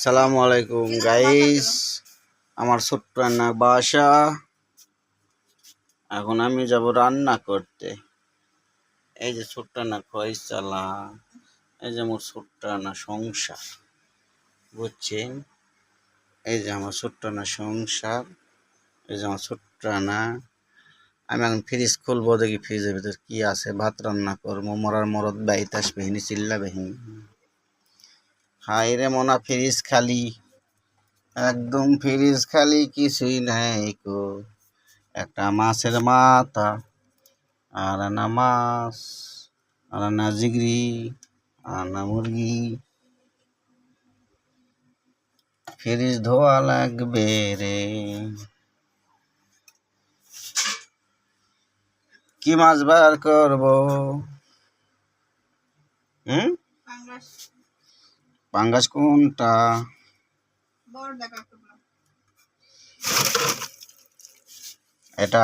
সালামু আলাইকুম গাইস, আমার ছোট্ট রান্না বাসা। এখন আমি যাব রান্না করতে। এই যে ছোট্ট রান্না খয়সালা, এই যে আমার ছোট্ট রান্না সংসার, বুঝছেন? এই যে আমার ছোট্ট রান্না সংসার, এই যে আমার ছোট্ট রান্না। আমি এখন ফ্রিজ খুলবো, দেখি ফ্রিজের ভিতর কি আছে। ভাত রান্না করবো, মরার মরদ বাইতাস বেহিনী চিল্লা বেহিনী। হাই রে মনা, ফ্রিজ খালি, একদম ফ্রিজ খালি, কিছুই নাই কো। একটা মাছের মাথা, আর না মাছ, আর না জিগরি, আর না মুরগি। ফ্রিজ ধোয়া লাগবে রে। কি মাছ বার করবো? পাঙ্গাস কোনটা? এটা